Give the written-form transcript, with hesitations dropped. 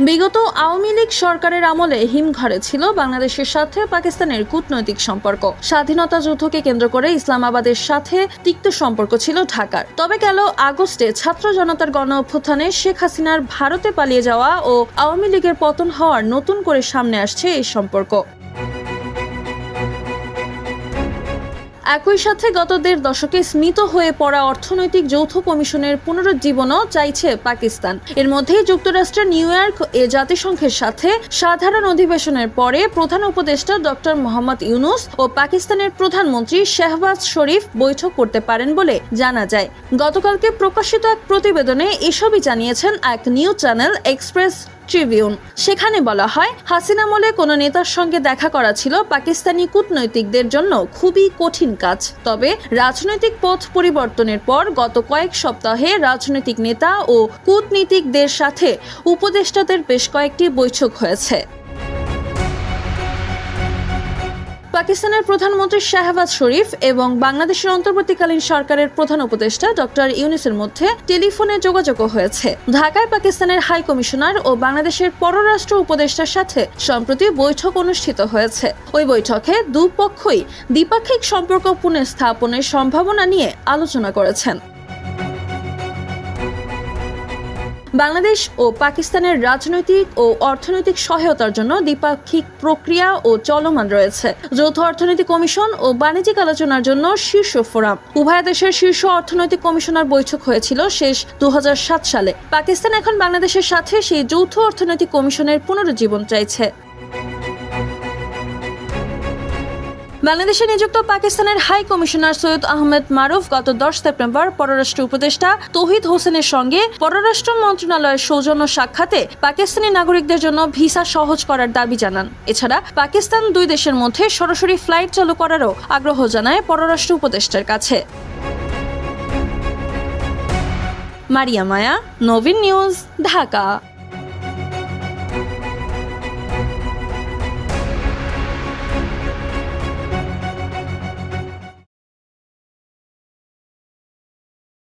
বিগত আওয়ামী লীগ সরকারের আমলে হিমঘরে ছিল বাংলাদেশের সাথে পাকিস্তানের কূটনৈতিক সম্পর্ক। স্বাধীনতা যুদ্ধকে কেন্দ্র করে ইসলামাবাদের সাথে তিক্ত সম্পর্ক ছিল ঢাকার। তবে গেল আগস্টে ছাত্র জনতার গণ অভ্যুত্থানে শেখ হাসিনার ভারতে পালিয়ে যাওয়া ও আওয়ামী লীগের পতন হওয়ার নতুন করে সামনে আসছে এই সম্পর্ক। একই সাথে গত ১.৫ দশকে স্মিত হয়ে পড়া অর্থনৈতিক যৌথ কমিশনের পুনরুজ্জীবনও চাইছে পাকিস্তান। এর মধ্যেই যুক্তরাষ্ট্রের নিউ ইয়র্ক এ জাতিসংঘের সাথে সাধারণ অধিবেশনের পরে প্রধান উপদেষ্টা ডক্টর মোহাম্মদ ইউনুস ও পাকিস্তানের প্রধানমন্ত্রী শাহবাজ শরীফ বৈঠক করতে পারেন বলে জানা যায়। গতকালকে প্রকাশিত এক প্রতিবেদনে এসবই জানিয়েছেন এক নিউজ চ্যানেল এক্সপ্রেস ট্রিবিউন। সেখানে বলা হয়, হাসিনা আমলে কোনো নেতার সঙ্গে দেখা করা ছিল পাকিস্তানি কূটনৈতিকদের জন্য খুবই কঠিন কাজ। তবে রাজনৈতিক পথ পরিবর্তনের পর গত কয়েক সপ্তাহে রাজনৈতিক নেতা ও কূটনীতিকদের সাথে উপদেষ্টাদের বেশ কয়েকটি বৈঠক হয়েছে। পাকিস্তানের প্রধানমন্ত্রী শাহবাজ শরীফ এবং বাংলাদেশের অন্তর্বর্তীকালীন সরকারের প্রধান উপদেষ্টা ডক্টর ইউনুসের মধ্যে টেলিফোনে যোগাযোগও হয়েছে। ঢাকায় পাকিস্তানের হাই কমিশনার ও বাংলাদেশের পররাষ্ট্র উপদেষ্টার সাথে সম্প্রতি বৈঠক অনুষ্ঠিত হয়েছে। ওই বৈঠকে দুপক্ষই দ্বিপাক্ষিক সম্পর্ক পুনঃস্থাপনের সম্ভাবনা নিয়ে আলোচনা করেছেন। বাংলাদেশ ও পাকিস্তানের রাজনৈতিক ও অর্থনৈতিক সহায়তার জন্য দ্বিপাক্ষিক প্রক্রিয়া ও চলমান রয়েছে। যৌথ অর্থনৈতিক কমিশন ও বাণিজ্যিক আলোচনার জন্য শীর্ষ ফোরাম। উভয় দেশের শীর্ষ অর্থনৈতিক কমিশনার বৈঠক হয়েছিল শেষ ২০০৭ সালে। পাকিস্তান এখন বাংলাদেশের সাথে সেই যৌথ অর্থনৈতিক কমিশনের পুনরুজ্জীবন চাইছে। বাংলাদেশে নিযুক্ত পাকিস্তানের হাই কমিশনার সৈয়দ আহমেদ মারুফ গত ১০ সেপ্টেম্বর পররাষ্ট্র উপদেষ্টা তৌহিদ হোসেনের সঙ্গে পররাষ্ট্র মন্ত্রণালয়ের সৌজন্য সাক্ষাতে পাকিস্তানি নাগরিকদের জন্য ভিসা সহজ করার দাবি জানান। এছাড়া পাকিস্তান দুই দেশের মধ্যে সরাসরি ফ্লাইট চালু করারও আগ্রহ জানায় পররাষ্ট্র উপদেষ্টার কাছে। মারিয়া মায়া, নবীন নিউজ, ঢাকা।